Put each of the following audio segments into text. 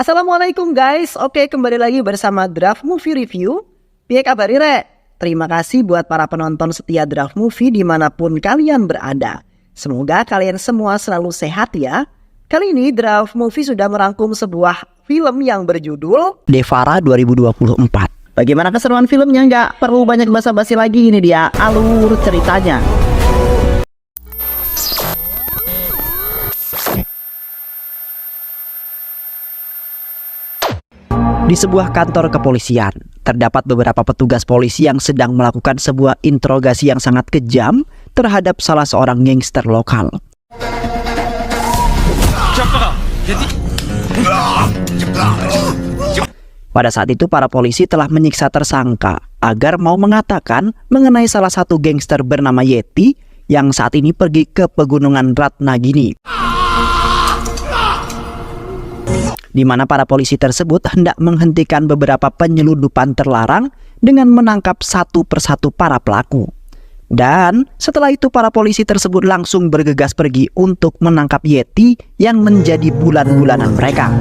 Assalamualaikum guys. Oke, kembali lagi bersama Draft Movie Review. Piye kabar Re? Terima kasih buat para penonton setia Draft Movie dimanapun kalian berada. Semoga kalian semua selalu sehat ya. Kali ini Draft Movie sudah merangkum sebuah film yang berjudul Devara 2024. Bagaimana keseruan filmnya? Nggak perlu banyak basa-basi lagi, ini dia alur ceritanya. Di sebuah kantor kepolisian, terdapat beberapa petugas polisi yang sedang melakukan sebuah interogasi yang sangat kejam terhadap salah seorang gangster lokal. Pada saat itu para polisi telah menyiksa tersangka agar mau mengatakan mengenai salah satu gangster bernama Yeti yang saat ini pergi ke pegunungan Ratnagiri, di mana para polisi tersebut hendak menghentikan beberapa penyelundupan terlarang dengan menangkap satu persatu para pelaku. Dan setelah itu para polisi tersebut langsung bergegas pergi untuk menangkap Yeti yang menjadi bulan-bulanan mereka.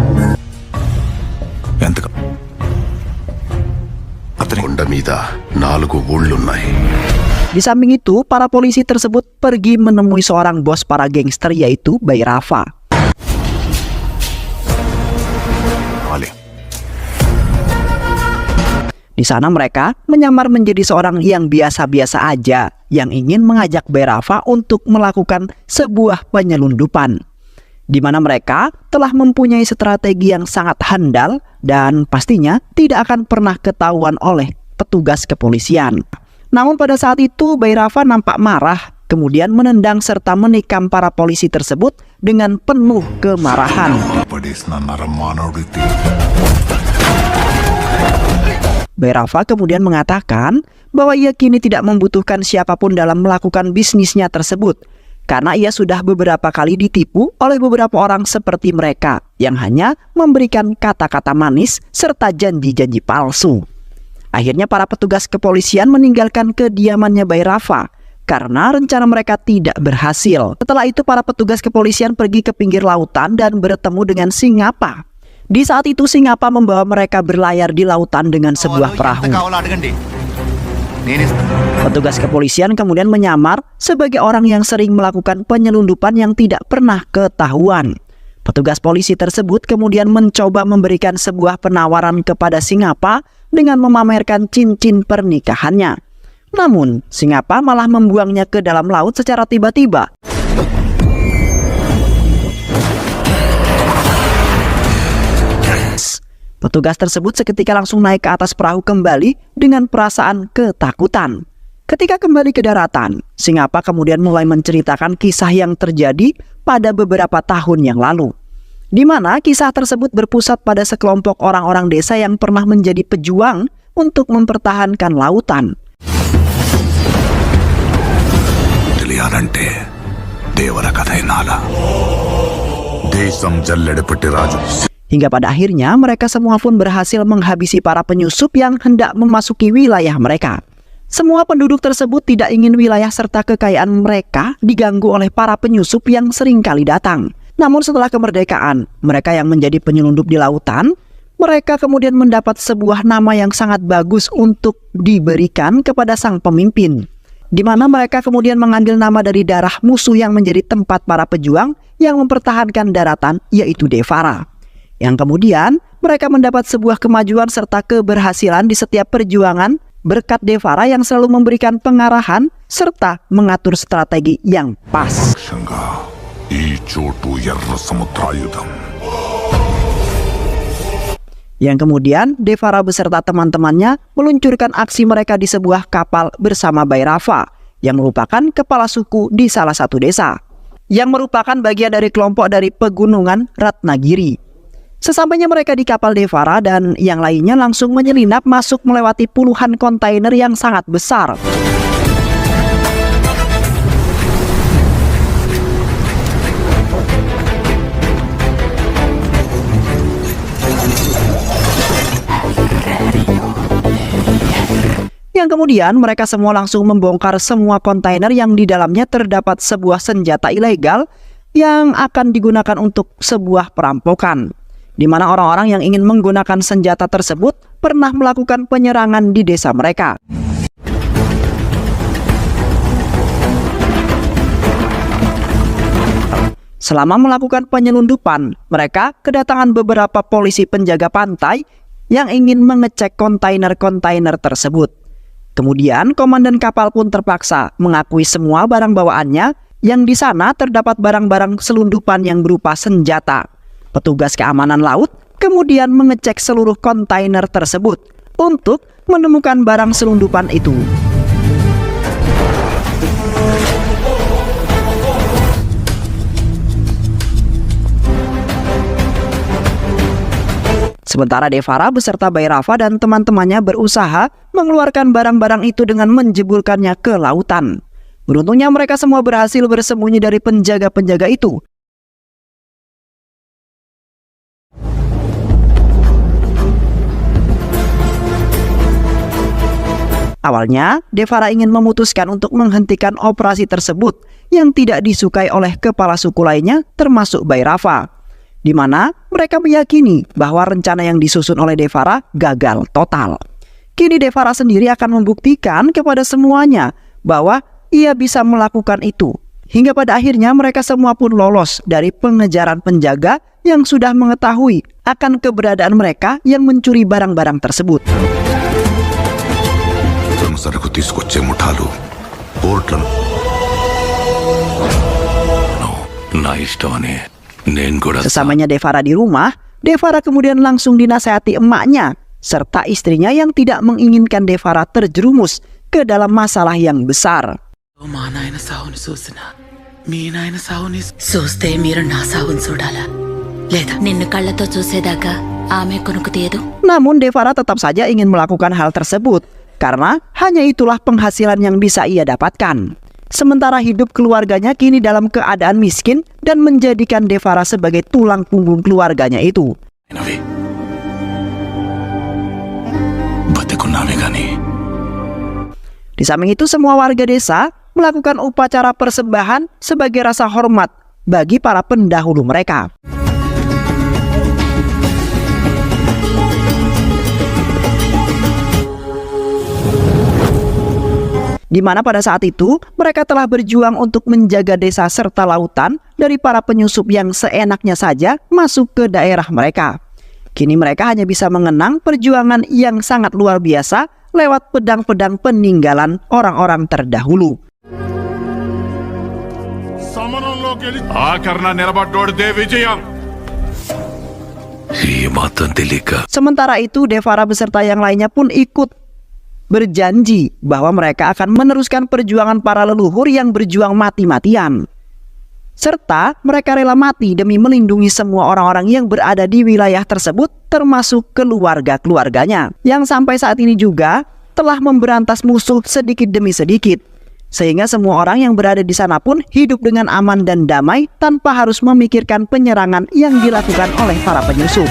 Di samping itu, para polisi tersebut pergi menemui seorang bos para gangster yaitu Bairafa. Di sana mereka menyamar menjadi seorang yang biasa-biasa aja yang ingin mengajak Bairafa untuk melakukan sebuah penyelundupan, di mana mereka telah mempunyai strategi yang sangat handal dan pastinya tidak akan pernah ketahuan oleh petugas kepolisian. Namun pada saat itu Bairafa nampak marah, kemudian menendang serta menikam para polisi tersebut dengan penuh kemarahan. Bairafa kemudian mengatakan bahwa ia kini tidak membutuhkan siapapun dalam melakukan bisnisnya tersebut, karena ia sudah beberapa kali ditipu oleh beberapa orang seperti mereka yang hanya memberikan kata-kata manis serta janji-janji palsu. Akhirnya para petugas kepolisian meninggalkan kediamannya Bairafa karena rencana mereka tidak berhasil. Setelah itu para petugas kepolisian pergi ke pinggir lautan dan bertemu dengan Singapa. Di saat itu Singapa membawa mereka berlayar di lautan dengan sebuah perahu. Petugas kepolisian kemudian menyamar sebagai orang yang sering melakukan penyelundupan yang tidak pernah ketahuan. Petugas polisi tersebut kemudian mencoba memberikan sebuah penawaran kepada Singapa dengan memamerkan cincin pernikahannya. Namun Singapa malah membuangnya ke dalam laut secara tiba-tiba. Petugas tersebut seketika langsung naik ke atas perahu kembali dengan perasaan ketakutan. Ketika kembali ke daratan, Singapa kemudian mulai menceritakan kisah yang terjadi pada beberapa tahun yang lalu, di mana kisah tersebut berpusat pada sekelompok orang-orang desa yang pernah menjadi pejuang untuk mempertahankan lautan. Hingga pada akhirnya mereka semua pun berhasil menghabisi para penyusup yang hendak memasuki wilayah mereka. Semua penduduk tersebut tidak ingin wilayah serta kekayaan mereka diganggu oleh para penyusup yang sering kali datang. Namun setelah kemerdekaan, mereka yang menjadi penyelundup di lautan, mereka kemudian mendapat sebuah nama yang sangat bagus untuk diberikan kepada sang pemimpin, di mana mereka kemudian mengambil nama dari darah musuh yang menjadi tempat para pejuang yang mempertahankan daratan, yaitu Devara. Yang kemudian mereka mendapat sebuah kemajuan serta keberhasilan di setiap perjuangan berkat Devara yang selalu memberikan pengarahan serta mengatur strategi yang pas. Yang kemudian Devara beserta teman-temannya meluncurkan aksi mereka di sebuah kapal bersama Bairafa yang merupakan kepala suku di salah satu desa, yang merupakan bagian dari kelompok dari pegunungan Ratnagiri. Sesampainya mereka di kapal Devara dan yang lainnya langsung menyelinap masuk melewati puluhan kontainer yang sangat besar. Yang kemudian mereka semua langsung membongkar semua kontainer yang di dalamnya terdapat sebuah senjata ilegal yang akan digunakan untuk sebuah perampokan. di mana orang-orang yang ingin menggunakan senjata tersebut pernah melakukan penyerangan di desa mereka. Selama melakukan penyelundupan, mereka kedatangan beberapa polisi penjaga pantai yang ingin mengecek kontainer-kontainer tersebut. Kemudian, komandan kapal pun terpaksa mengakui semua barang bawaannya yang di sana terdapat barang-barang selundupan yang berupa senjata. Petugas keamanan laut kemudian mengecek seluruh kontainer tersebut untuk menemukan barang selundupan itu. Sementara Devara beserta Bhairava dan teman-temannya berusaha mengeluarkan barang-barang itu dengan menjeburkannya ke lautan. Beruntungnya mereka semua berhasil bersembunyi dari penjaga-penjaga itu. Awalnya, Devara ingin memutuskan untuk menghentikan operasi tersebut yang tidak disukai oleh kepala suku lainnya termasuk Bhairava, di mana mereka meyakini bahwa rencana yang disusun oleh Devara gagal total. Kini Devara sendiri akan membuktikan kepada semuanya bahwa ia bisa melakukan itu. Hingga pada akhirnya mereka semua pun lolos dari pengejaran penjaga yang sudah mengetahui akan keberadaan mereka yang mencuri barang-barang tersebut. Sesamanya Devara di rumah, Devara kemudian langsung dinasehati emaknya serta istrinya yang tidak menginginkan Devara terjerumus ke dalam masalah yang besar. Namun Devara tetap saja ingin melakukan hal tersebut karena hanya itulah penghasilan yang bisa ia dapatkan. Sementara hidup keluarganya kini dalam keadaan miskin dan menjadikan Devara sebagai tulang punggung keluarganya itu. Di samping itu, semua warga desa melakukan upacara persembahan sebagai rasa hormat bagi para pendahulu mereka. Di mana pada saat itu mereka telah berjuang untuk menjaga desa serta lautan dari para penyusup yang seenaknya saja masuk ke daerah mereka. Kini mereka hanya bisa mengenang perjuangan yang sangat luar biasa lewat pedang-pedang peninggalan orang-orang terdahulu. Sementara itu, Devara beserta yang lainnya pun ikut berjanji bahwa mereka akan meneruskan perjuangan para leluhur yang berjuang mati-matian. Serta mereka rela mati demi melindungi semua orang-orang yang berada di wilayah tersebut, termasuk keluarga-keluarganya, yang sampai saat ini juga telah memberantas musuh sedikit demi sedikit. Sehingga semua orang yang berada di sana pun hidup dengan aman dan damai tanpa harus memikirkan penyerangan yang dilakukan oleh para penyusup.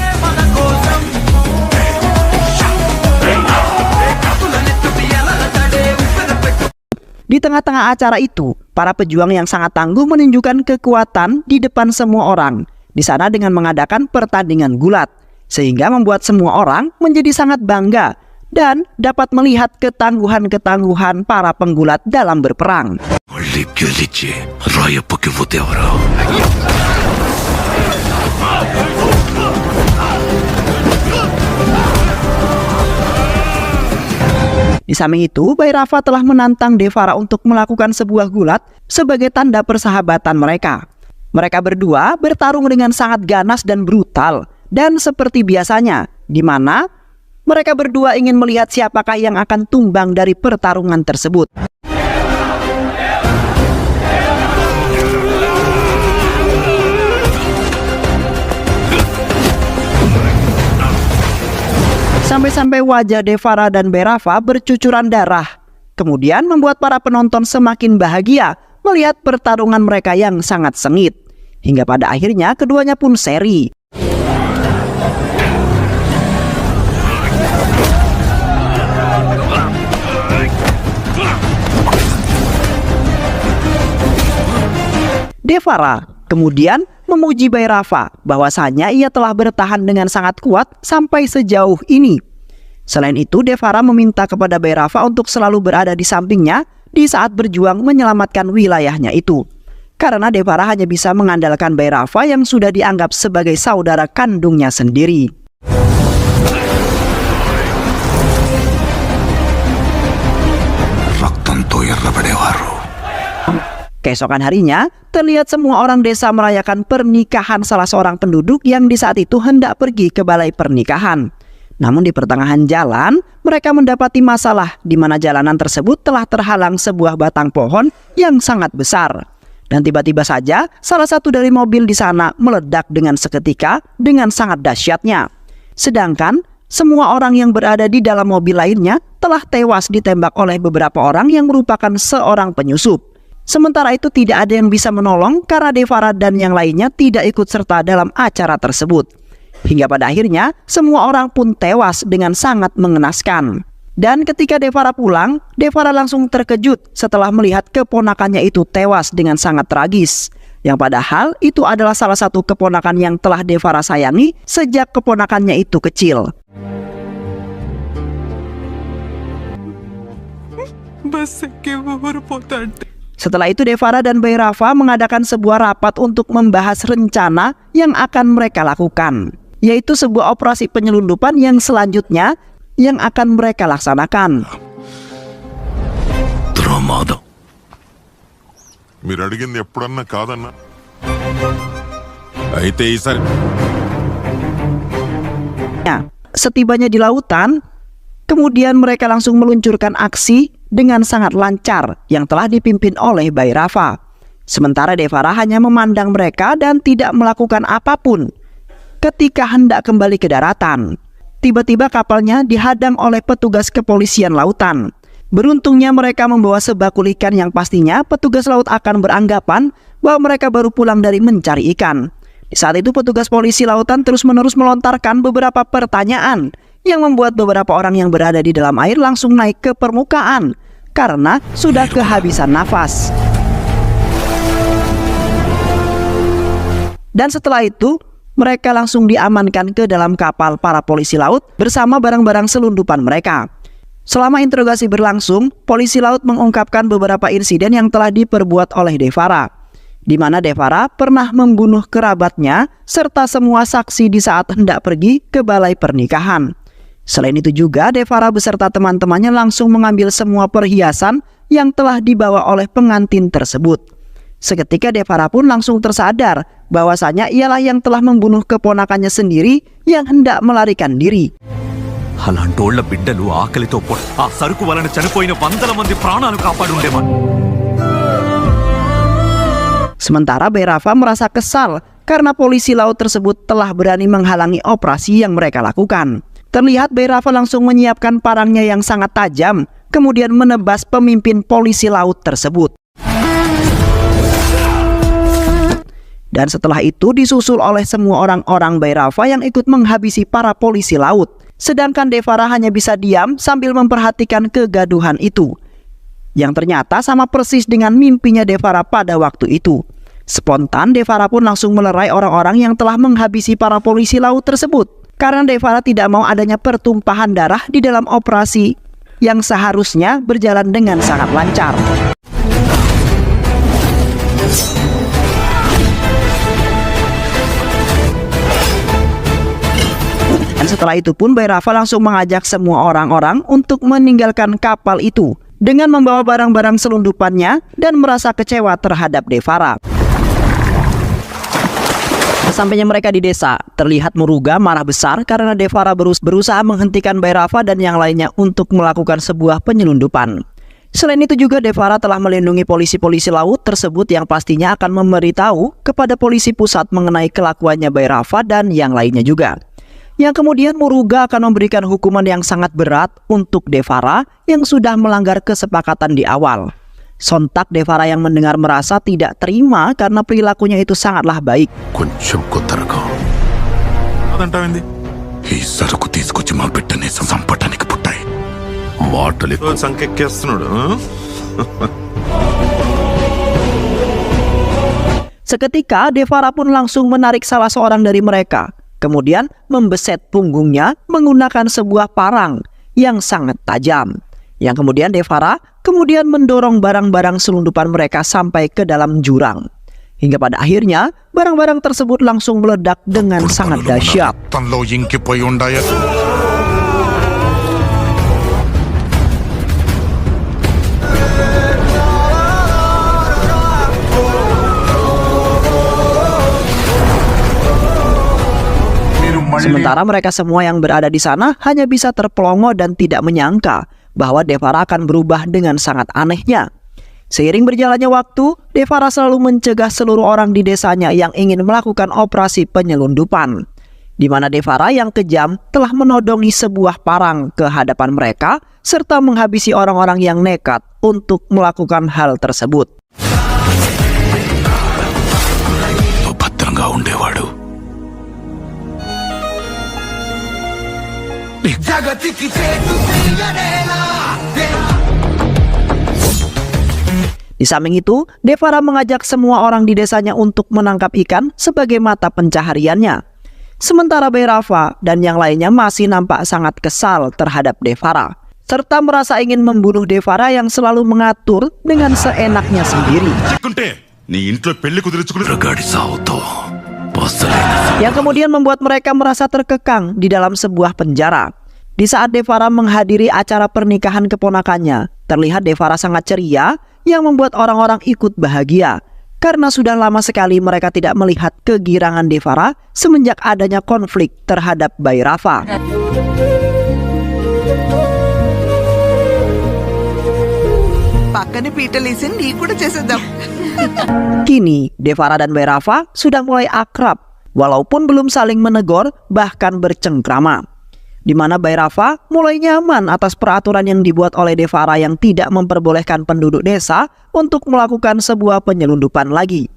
Di tengah-tengah acara itu, para pejuang yang sangat tangguh menunjukkan kekuatan di depan semua orang di sana dengan mengadakan pertandingan gulat, sehingga membuat semua orang menjadi sangat bangga dan dapat melihat ketangguhan-ketangguhan para penggulat dalam berperang. Di samping itu, Bhairava telah menantang Devara untuk melakukan sebuah gulat sebagai tanda persahabatan mereka. Mereka berdua bertarung dengan sangat ganas dan brutal, dan seperti biasanya, di mana mereka berdua ingin melihat siapakah yang akan tumbang dari pertarungan tersebut. Sampai-sampai wajah Devara dan Bhairava bercucuran darah, kemudian membuat para penonton semakin bahagia melihat pertarungan mereka yang sangat sengit. Hingga pada akhirnya keduanya pun seri. Devara kemudian memuji Bairafa bahwasanya ia telah bertahan dengan sangat kuat sampai sejauh ini. Selain itu, Devara meminta kepada Bairafa untuk selalu berada di sampingnya di saat berjuang menyelamatkan wilayahnya itu. Karena Devara hanya bisa mengandalkan Bairafa yang sudah dianggap sebagai saudara kandungnya sendiri. Keesokan harinya, terlihat semua orang desa merayakan pernikahan salah seorang penduduk yang di saat itu hendak pergi ke balai pernikahan. Namun di pertengahan jalan, mereka mendapati masalah di mana jalanan tersebut telah terhalang sebuah batang pohon yang sangat besar. Dan tiba-tiba saja, salah satu dari mobil di sana meledak dengan seketika dengan sangat dahsyatnya. Sedangkan, semua orang yang berada di dalam mobil lainnya telah tewas ditembak oleh beberapa orang yang merupakan seorang penyusup. Sementara itu tidak ada yang bisa menolong karena Devara dan yang lainnya tidak ikut serta dalam acara tersebut. Hingga pada akhirnya, semua orang pun tewas dengan sangat mengenaskan. Dan ketika Devara pulang, Devara langsung terkejut setelah melihat keponakannya itu tewas dengan sangat tragis. Yang padahal itu adalah salah satu keponakan yang telah Devara sayangi sejak keponakannya itu kecil. Setelah itu Devara dan Bairafa mengadakan sebuah rapat untuk membahas rencana yang akan mereka lakukan, yaitu sebuah operasi penyelundupan yang selanjutnya yang akan mereka laksanakan. Setibanya di lautan, kemudian mereka langsung meluncurkan aksi dengan sangat lancar yang telah dipimpin oleh Bairafa. Sementara Devara hanya memandang mereka dan tidak melakukan apapun. Ketika hendak kembali ke daratan, tiba-tiba kapalnya dihadang oleh petugas kepolisian lautan. Beruntungnya mereka membawa sebakul ikan yang pastinya petugas laut akan beranggapan bahwa mereka baru pulang dari mencari ikan. Di saat itu petugas polisi lautan terus-menerus melontarkan beberapa pertanyaan yang membuat beberapa orang yang berada di dalam air langsung naik ke permukaan karena sudah kehabisan nafas. Dan setelah itu, mereka langsung diamankan ke dalam kapal para polisi laut bersama barang-barang selundupan mereka. Selama interogasi berlangsung, polisi laut mengungkapkan beberapa insiden yang telah diperbuat oleh Devara, di mana Devara pernah membunuh kerabatnya serta semua saksi di saat hendak pergi ke balai pernikahan. Selain itu juga Devara beserta teman-temannya langsung mengambil semua perhiasan yang telah dibawa oleh pengantin tersebut. Seketika Devara pun langsung tersadar bahwasanya ialah yang telah membunuh keponakannya sendiri yang hendak melarikan diri. Sementara Bairafa merasa kesal karena polisi laut tersebut telah berani menghalangi operasi yang mereka lakukan. Terlihat Bairafa langsung menyiapkan parangnya yang sangat tajam, kemudian menebas pemimpin polisi laut tersebut. Dan setelah itu disusul oleh semua orang-orang Bairafa yang ikut menghabisi para polisi laut. Sedangkan Devara hanya bisa diam sambil memperhatikan kegaduhan itu, yang ternyata sama persis dengan mimpinya Devara pada waktu itu. Spontan Devara pun langsung melerai orang-orang yang telah menghabisi para polisi laut tersebut. Karena Devara tidak mau adanya pertumpahan darah di dalam operasi yang seharusnya berjalan dengan sangat lancar. Dan setelah itu pun Bairafa langsung mengajak semua orang-orang untuk meninggalkan kapal itu dengan membawa barang-barang selundupannya dan merasa kecewa terhadap Devara. Sesampainya mereka di desa, terlihat Muruga marah besar karena Devara berusaha menghentikan Bairafa dan yang lainnya untuk melakukan sebuah penyelundupan. Selain itu juga Devara telah melindungi polisi-polisi laut tersebut yang pastinya akan memberitahu kepada polisi pusat mengenai kelakuannya Bairafa dan yang lainnya juga. Yang kemudian Muruga akan memberikan hukuman yang sangat berat untuk Devara yang sudah melanggar kesepakatan di awal. Sontak Devara yang mendengar merasa tidak terima karena perilakunya itu sangatlah baik. Seketika Devara pun langsung menarik salah seorang dari mereka, kemudian membeset punggungnya menggunakan sebuah parang yang sangat tajam. Yang kemudian Devara mendorong barang-barang selundupan mereka sampai ke dalam jurang. Hingga pada akhirnya barang-barang tersebut langsung meledak dengan sangat dahsyat. Sementara mereka semua yang berada di sana hanya bisa terpelongo dan tidak menyangka bahwa Devara akan berubah dengan sangat anehnya. Seiring berjalannya waktu, Devara selalu mencegah seluruh orang di desanya yang ingin melakukan operasi penyelundupan, di mana Devara yang kejam telah menodongi sebuah parang ke hadapan mereka serta menghabisi orang-orang yang nekat untuk melakukan hal tersebut. Di samping itu, Devara mengajak semua orang di desanya untuk menangkap ikan sebagai mata pencahariannya. Sementara Bhairava dan yang lainnya masih nampak sangat kesal terhadap Devara, serta merasa ingin membunuh Devara yang selalu mengatur dengan seenaknya sendiri. Yang kemudian membuat mereka merasa terkekang di dalam sebuah penjara. Di saat Devara menghadiri acara pernikahan keponakannya, terlihat Devara sangat ceria yang membuat orang-orang ikut bahagia. Karena sudah lama sekali mereka tidak melihat kegirangan Devara semenjak adanya konflik terhadap Bhairava. Kini Devara dan Bhairava sudah mulai akrab, walaupun belum saling menegur bahkan bercengkrama. Di mana Bhairava mulai nyaman atas peraturan yang dibuat oleh Devara yang tidak memperbolehkan penduduk desa untuk melakukan sebuah penyelundupan lagi.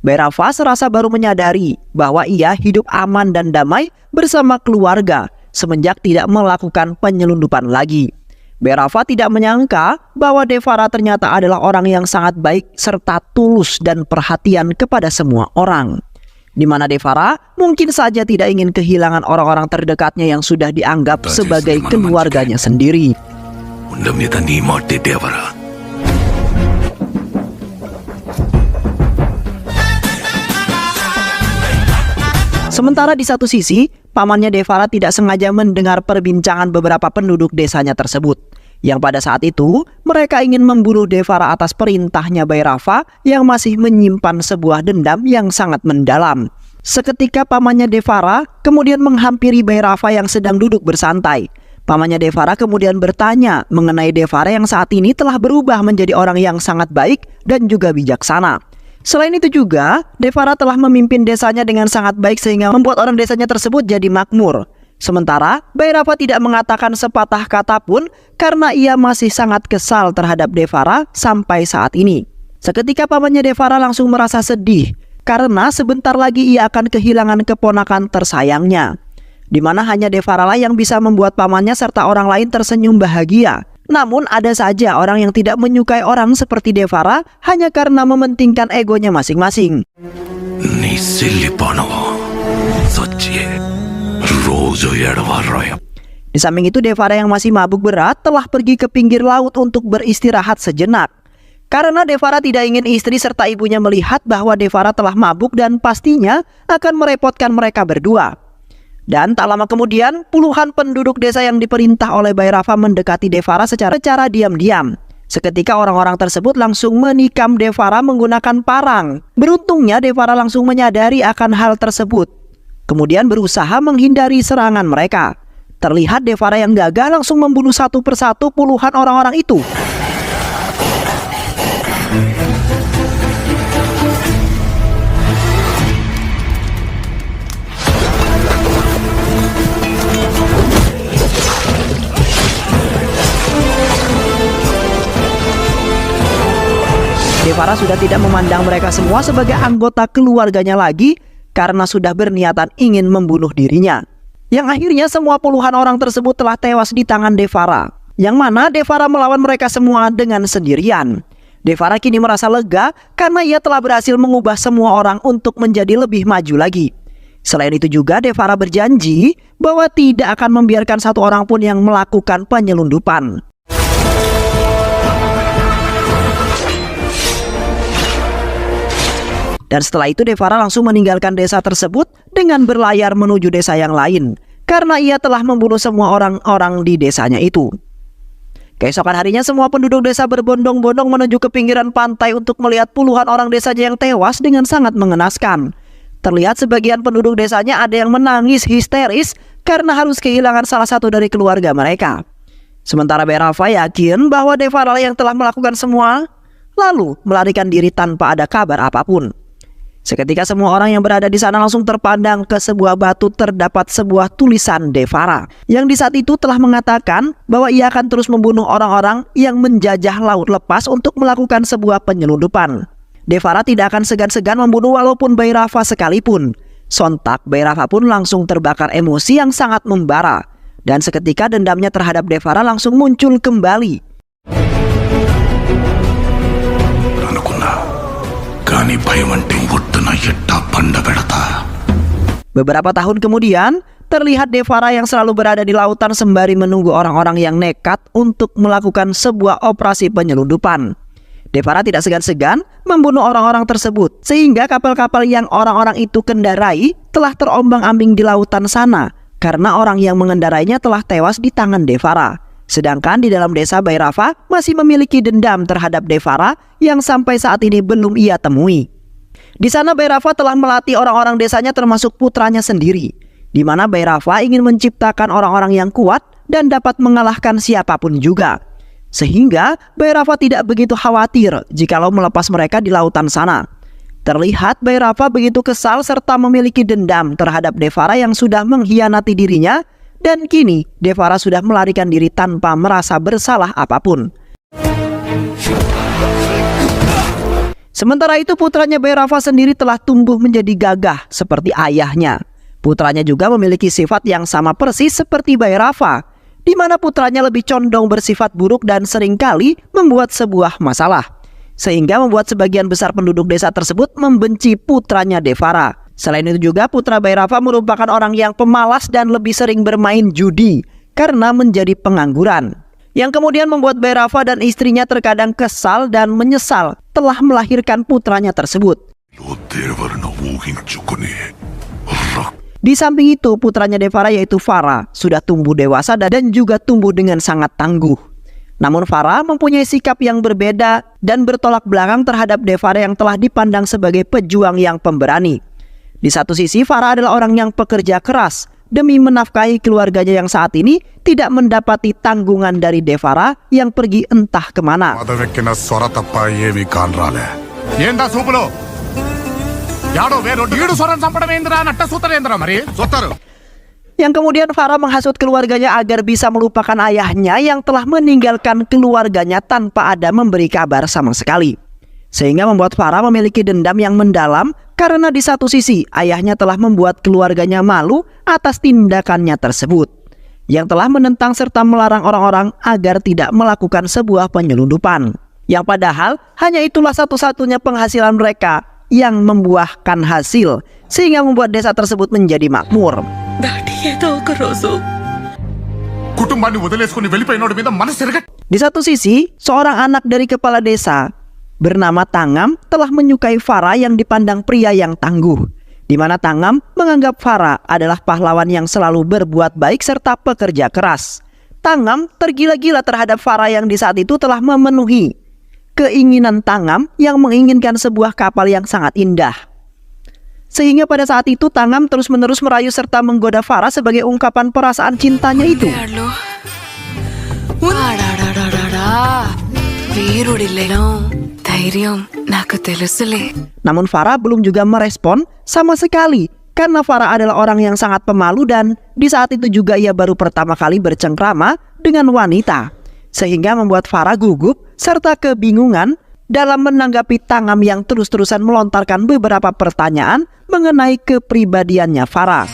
Bhairava serasa baru menyadari bahwa ia hidup aman dan damai bersama keluarga semenjak tidak melakukan penyelundupan lagi. Bhairava tidak menyangka bahwa Devara ternyata adalah orang yang sangat baik serta tulus dan perhatian kepada semua orang. Di mana Devara mungkin saja tidak ingin kehilangan orang-orang terdekatnya yang sudah dianggap sebagai keluarganya sendiri. Sementara di satu sisi, pamannya Devara tidak sengaja mendengar perbincangan beberapa penduduk desanya tersebut, yang pada saat itu mereka ingin membunuh Devara atas perintahnya Bhairava yang masih menyimpan sebuah dendam yang sangat mendalam. Seketika pamannya Devara kemudian menghampiri Bhairava yang sedang duduk bersantai. Pamannya Devara kemudian bertanya mengenai Devara yang saat ini telah berubah menjadi orang yang sangat baik dan juga bijaksana. Selain itu juga, Devara telah memimpin desanya dengan sangat baik sehingga membuat orang desanya tersebut jadi makmur. Sementara Bhairava tidak mengatakan sepatah kata pun karena ia masih sangat kesal terhadap Devara sampai saat ini. Seketika pamannya Devara langsung merasa sedih karena sebentar lagi ia akan kehilangan keponakan tersayangnya, di mana hanya Devara lah yang bisa membuat pamannya serta orang lain tersenyum bahagia. Namun ada saja orang yang tidak menyukai orang seperti Devara hanya karena mementingkan egonya masing-masing. Di samping itu Devara yang masih mabuk berat telah pergi ke pinggir laut untuk beristirahat sejenak. Karena Devara tidak ingin istri serta ibunya melihat bahwa Devara telah mabuk dan pastinya akan merepotkan mereka berdua. Dan tak lama kemudian puluhan penduduk desa yang diperintah oleh Bhairava mendekati Devara secara diam-diam. Seketika orang-orang tersebut langsung menikam Devara menggunakan parang. Beruntungnya Devara langsung menyadari akan hal tersebut, kemudian berusaha menghindari serangan mereka. Terlihat Devara yang gagah langsung membunuh satu persatu puluhan orang-orang itu. Devara sudah tidak memandang mereka semua sebagai anggota keluarganya lagi karena sudah berniatan ingin membunuh dirinya. Yang akhirnya semua puluhan orang tersebut telah tewas di tangan Devara, yang mana Devara melawan mereka semua dengan sendirian. Devara kini merasa lega karena ia telah berhasil mengubah semua orang untuk menjadi lebih maju lagi. Selain itu juga Devara berjanji bahwa tidak akan membiarkan satu orang pun yang melakukan penyelundupan. Dan setelah itu Devara langsung meninggalkan desa tersebut dengan berlayar menuju desa yang lain karena ia telah membunuh semua orang-orang di desanya itu. Keesokan harinya semua penduduk desa berbondong-bondong menuju ke pinggiran pantai untuk melihat puluhan orang desanya yang tewas dengan sangat mengenaskan. Terlihat sebagian penduduk desanya ada yang menangis histeris karena harus kehilangan salah satu dari keluarga mereka. Sementara Bhairava yakin bahwa Devara yang telah melakukan semua, lalu melarikan diri tanpa ada kabar apapun. Seketika semua orang yang berada di sana langsung terpandang ke sebuah batu terdapat sebuah tulisan Devara yang di saat itu telah mengatakan bahwa ia akan terus membunuh orang-orang yang menjajah laut lepas untuk melakukan sebuah penyelundupan. Devara tidak akan segan-segan membunuh walaupun Bhairava sekalipun. Sontak Bhairava pun langsung terbakar emosi yang sangat membara dan seketika dendamnya terhadap Devara langsung muncul kembali. Beberapa tahun kemudian, terlihat Devara yang selalu berada di lautan sembari menunggu orang-orang yang nekat untuk melakukan sebuah operasi penyelundupan. Devara tidak segan-segan membunuh orang-orang tersebut, sehingga kapal-kapal yang orang-orang itu kendarai telah terombang-ambing di lautan sana, karena orang yang mengendarainya telah tewas di tangan Devara. Sedangkan di dalam desa Bhairava masih memiliki dendam terhadap Devara yang sampai saat ini belum ia temui. Di sana Bhairava telah melatih orang-orang desanya termasuk putranya sendiri, di mana Bhairava ingin menciptakan orang-orang yang kuat dan dapat mengalahkan siapapun juga. Sehingga Bhairava tidak begitu khawatir jikalau melepas mereka di lautan sana. Terlihat Bhairava begitu kesal serta memiliki dendam terhadap Devara yang sudah mengkhianati dirinya. Dan kini Devara sudah melarikan diri tanpa merasa bersalah apapun. Sementara itu putranya Bhairava sendiri telah tumbuh menjadi gagah seperti ayahnya. Putranya juga memiliki sifat yang sama persis seperti Bhairava, di mana putranya lebih condong bersifat buruk dan seringkali membuat sebuah masalah. Sehingga membuat sebagian besar penduduk desa tersebut membenci putranya Devara. Selain itu juga putra Bhairava merupakan orang yang pemalas dan lebih sering bermain judi karena menjadi pengangguran. Yang kemudian membuat Bhairava dan istrinya terkadang kesal dan menyesal telah melahirkan putranya tersebut. Di samping itu putranya Devara yaitu Vara sudah tumbuh dewasa dan juga tumbuh dengan sangat tangguh. Namun Vara mempunyai sikap yang berbeda dan bertolak belakang terhadap Devara yang telah dipandang sebagai pejuang yang pemberani. Di satu sisi, Vara adalah orang yang pekerja keras demi menafkahi keluarganya yang saat ini tidak mendapati tanggungan dari Devara yang pergi entah kemana. Yang kemudian Vara menghasut keluarganya agar bisa melupakan ayahnya yang telah meninggalkan keluarganya tanpa ada memberi kabar sama sekali. Sehingga membuat Vara memiliki dendam yang mendalam karena di satu sisi ayahnya telah membuat keluarganya malu atas tindakannya tersebut, yang telah menentang serta melarang orang-orang agar tidak melakukan sebuah penyelundupan. Yang padahal hanya itulah satu-satunya penghasilan mereka yang membuahkan hasil, sehingga membuat desa tersebut menjadi makmur. Di satu sisi, seorang anak dari kepala desa bernama Tangam telah menyukai Vara yang dipandang pria yang tangguh, di mana Tangam menganggap Vara adalah pahlawan yang selalu berbuat baik serta pekerja keras. Tangam tergila-gila terhadap Vara yang di saat itu telah memenuhi keinginan Tangam yang menginginkan sebuah kapal yang sangat indah. Sehingga pada saat itu Tangam terus-menerus merayu serta menggoda Vara sebagai ungkapan perasaan cintanya itu. Namun Vara belum juga merespon sama sekali karena Vara adalah orang yang sangat pemalu dan di saat itu juga ia baru pertama kali bercengkrama dengan wanita, sehingga membuat Vara gugup serta kebingungan dalam menanggapi Tangam yang terus-terusan melontarkan beberapa pertanyaan mengenai kepribadiannya Vara.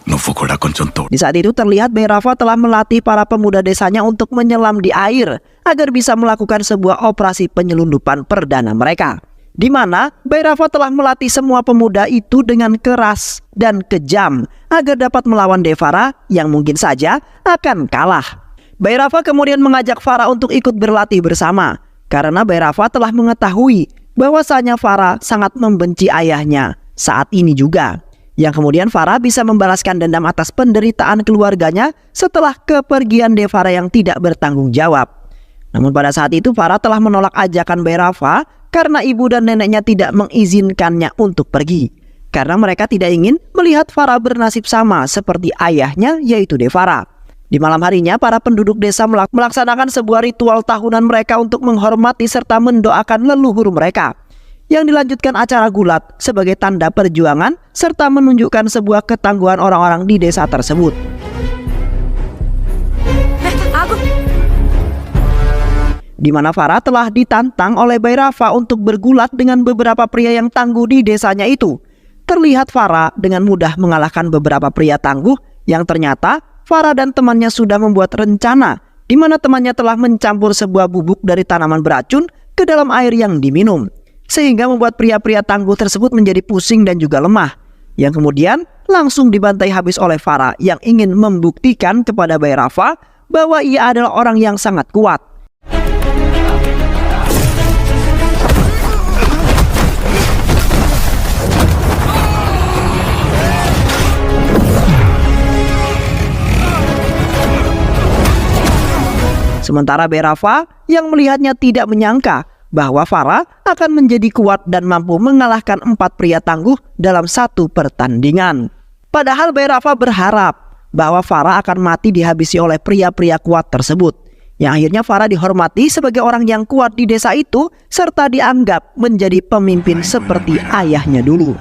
Di saat itu terlihat Bhairava telah melatih para pemuda desanya untuk menyelam di air agar bisa melakukan sebuah operasi penyelundupan perdana mereka. Di mana Bhairava telah melatih semua pemuda itu dengan keras dan kejam agar dapat melawan Devara yang mungkin saja akan kalah. Bhairava kemudian mengajak Farah untuk ikut berlatih bersama karena Bhairava telah mengetahui bahwasanya Farah sangat membenci ayahnya saat ini juga. Yang kemudian Farah bisa membalaskan dendam atas penderitaan keluarganya setelah kepergian Devara yang tidak bertanggung jawab. Namun pada saat itu Farah telah menolak ajakan Bhairava karena ibu dan neneknya tidak mengizinkannya untuk pergi. Karena mereka tidak ingin melihat Farah bernasib sama seperti ayahnya yaitu Devara. Di malam harinya para penduduk desa melaksanakan sebuah ritual tahunan mereka untuk menghormati serta mendoakan leluhur mereka. Yang dilanjutkan acara gulat sebagai tanda perjuangan serta menunjukkan sebuah ketangguhan orang-orang di desa tersebut. Di mana Farah telah ditantang oleh Bhairava untuk bergulat dengan beberapa pria yang tangguh di desanya itu. Terlihat Farah dengan mudah mengalahkan beberapa pria tangguh yang ternyata Farah dan temannya sudah membuat rencana di mana temannya telah mencampur sebuah bubuk dari tanaman beracun ke dalam air yang diminum. Sehingga membuat pria-pria tangguh tersebut menjadi pusing dan juga lemah. Yang kemudian langsung dibantai habis oleh Farah yang ingin membuktikan kepada Bhairava bahwa ia adalah orang yang sangat kuat. Sementara Bhairava yang melihatnya tidak menyangka bahwa Farah akan menjadi kuat dan mampu mengalahkan 4 pria tangguh dalam satu pertandingan. Padahal Bhairava berharap bahwa Farah akan mati dihabisi oleh pria-pria kuat tersebut. Yang akhirnya Farah dihormati sebagai orang yang kuat di desa itu serta dianggap menjadi pemimpin seperti ayahnya dulu.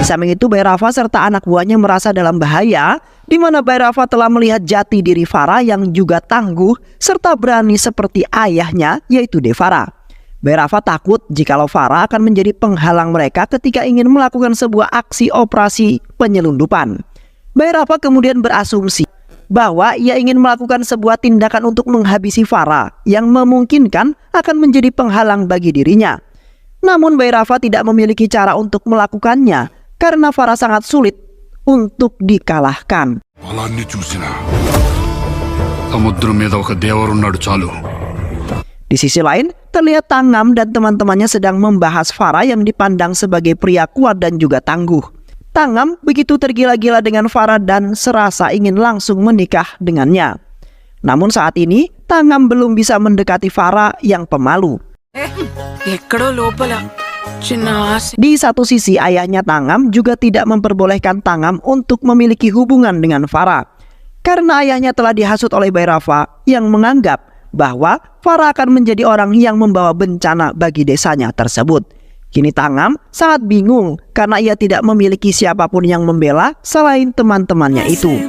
Di samping itu Bhairava serta anak buahnya merasa dalam bahaya, di mana Bhairava telah melihat jati diri Farah yang juga tangguh serta berani seperti ayahnya yaitu Devara. Bhairava takut jikalau Farah akan menjadi penghalang mereka ketika ingin melakukan sebuah aksi operasi penyelundupan. Bhairava kemudian berasumsi bahwa ia ingin melakukan sebuah tindakan untuk menghabisi Farah yang memungkinkan akan menjadi penghalang bagi dirinya. Namun Bhairava tidak memiliki cara untuk melakukannya karena Farah sangat sulit untuk dikalahkan. Di sisi lain, terlihat Tangam dan teman-temannya sedang membahas Farah yang dipandang sebagai pria kuat dan juga tangguh. Tangam begitu tergila-gila dengan Farah dan serasa ingin langsung menikah dengannya. Namun saat ini, Tangam belum bisa mendekati Farah yang pemalu. Di satu sisi ayahnya Tangam juga tidak memperbolehkan Tangam untuk memiliki hubungan dengan Farah karena ayahnya telah dihasut oleh Bhairava yang menganggap bahwa Farah akan menjadi orang yang membawa bencana bagi desanya tersebut. Kini Tangam sangat bingung karena ia tidak memiliki siapapun yang membela selain teman-temannya itu.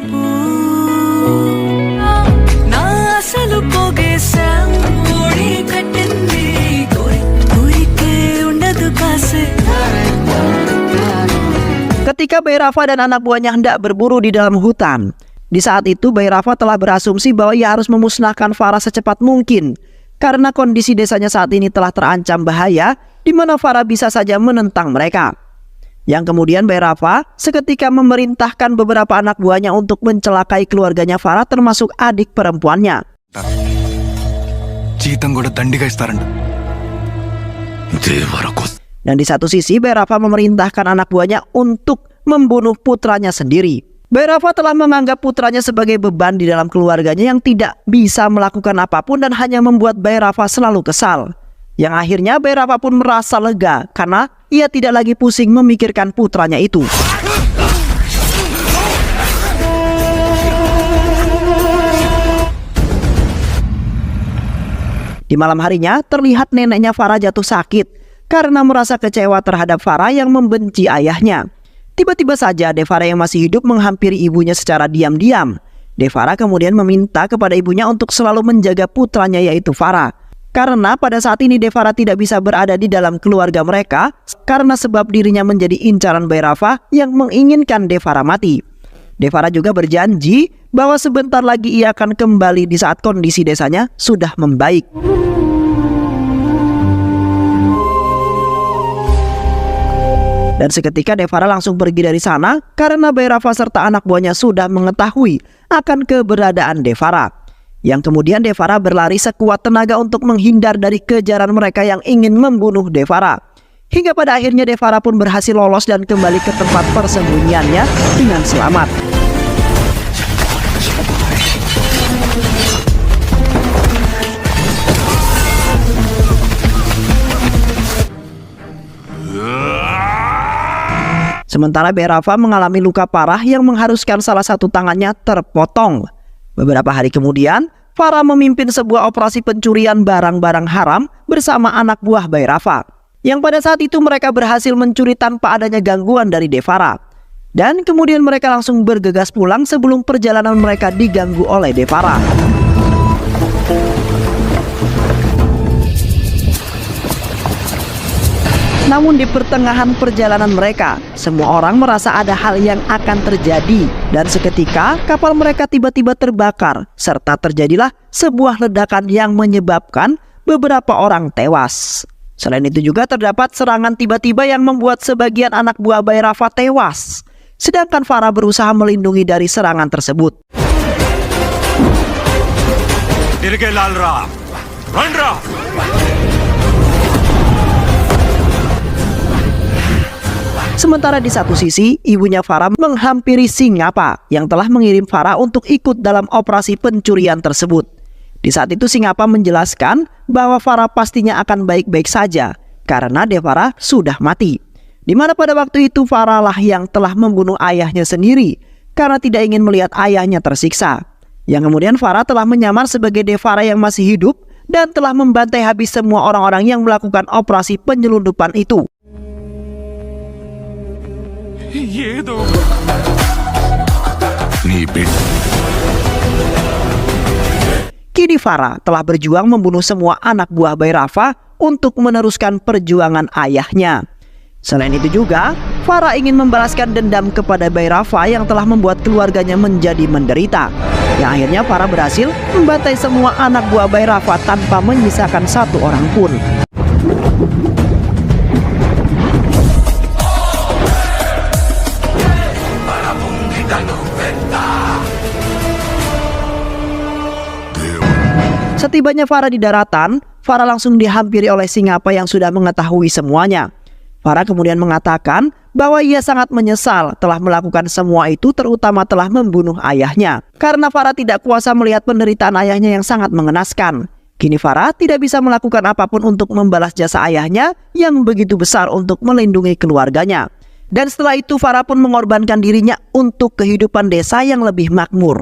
Ketika Bhairava dan anak buahnya hendak berburu di dalam hutan, di saat itu Bhairava telah berasumsi bahwa ia harus memusnahkan Farah secepat mungkin karena kondisi desanya saat ini telah terancam bahaya di mana Farah bisa saja menentang mereka. Yang kemudian Bhairava seketika memerintahkan beberapa anak buahnya untuk mencelakai keluarganya Farah termasuk adik perempuannya. Dan di satu sisi Bhairava memerintahkan anak buahnya untuk membunuh putranya sendiri. Bhairava telah menganggap putranya sebagai beban di dalam keluarganya yang tidak bisa melakukan apapun dan hanya membuat Bhairava selalu kesal. Yang akhirnya Bhairava pun merasa lega karena ia tidak lagi pusing memikirkan putranya itu. Di malam harinya terlihat neneknya Farah jatuh sakit karena merasa kecewa terhadap Farah yang membenci ayahnya. Tiba-tiba saja Devara yang masih hidup menghampiri ibunya secara diam-diam. Devara kemudian meminta kepada ibunya untuk selalu menjaga putranya yaitu Farah. Karena pada saat ini Devara tidak bisa berada di dalam keluarga mereka karena sebab dirinya menjadi incaran Bhairava yang menginginkan Devara mati. Devara juga berjanji bahwa sebentar lagi ia akan kembali di saat kondisi desanya sudah membaik. Dan seketika Devara langsung pergi dari sana karena Bhairava serta anak buahnya sudah mengetahui akan keberadaan Devara. Yang kemudian Devara berlari sekuat tenaga untuk menghindar dari kejaran mereka yang ingin membunuh Devara. Hingga pada akhirnya Devara pun berhasil lolos dan kembali ke tempat persembunyiannya dengan selamat. Sementara Bhairava mengalami luka parah yang mengharuskan salah satu tangannya terpotong. Beberapa hari kemudian, Farah memimpin sebuah operasi pencurian barang-barang haram bersama anak buah Bhairava. Yang pada saat itu mereka berhasil mencuri tanpa adanya gangguan dari Devara. Dan kemudian mereka langsung bergegas pulang sebelum perjalanan mereka diganggu oleh Devara. Namun di pertengahan perjalanan mereka, semua orang merasa ada hal yang akan terjadi. Dan seketika kapal mereka tiba-tiba terbakar, serta terjadilah sebuah ledakan yang menyebabkan beberapa orang tewas. Selain itu juga terdapat serangan tiba-tiba yang membuat sebagian anak buah Bhairava tewas. Sedangkan Farah berusaha melindungi dari serangan tersebut. Sementara di satu sisi, ibunya Farah menghampiri Singappa yang telah mengirim Farah untuk ikut dalam operasi pencurian tersebut. Di saat itu Singappa menjelaskan bahwa Farah pastinya akan baik-baik saja karena Devara sudah mati. Di mana pada waktu itu Farah lah yang telah membunuh ayahnya sendiri karena tidak ingin melihat ayahnya tersiksa. Yang kemudian Farah telah menyamar sebagai Devara yang masih hidup dan telah membantai habis semua orang-orang yang melakukan operasi penyelundupan itu. Kini Farah telah berjuang membunuh semua anak buah Bhairava untuk meneruskan perjuangan ayahnya. Selain itu juga, Farah ingin membalaskan dendam kepada Bhairava yang telah membuat keluarganya menjadi menderita. Yang akhirnya Farah berhasil membantai semua anak buah Bhairava tanpa menyisakan satu orang pun. Setibanya Farah di daratan, Farah langsung dihampiri oleh Singappa yang sudah mengetahui semuanya. Farah kemudian mengatakan bahwa ia sangat menyesal telah melakukan semua itu, terutama telah membunuh ayahnya. Karena Farah tidak kuasa melihat penderitaan ayahnya yang sangat mengenaskan. Kini Farah tidak bisa melakukan apapun untuk membalas jasa ayahnya yang begitu besar untuk melindungi keluarganya. Dan setelah itu Farah pun mengorbankan dirinya untuk kehidupan desa yang lebih makmur.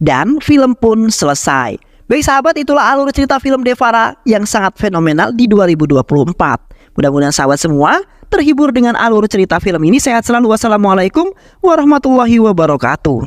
Dan film pun selesai. Baik sahabat, itulah alur cerita film Devara yang sangat fenomenal di 2024. Mudah-mudahan sahabat semua terhibur dengan alur cerita film ini. Sehat selalu. Wassalamualaikum warahmatullahi wabarakatuh.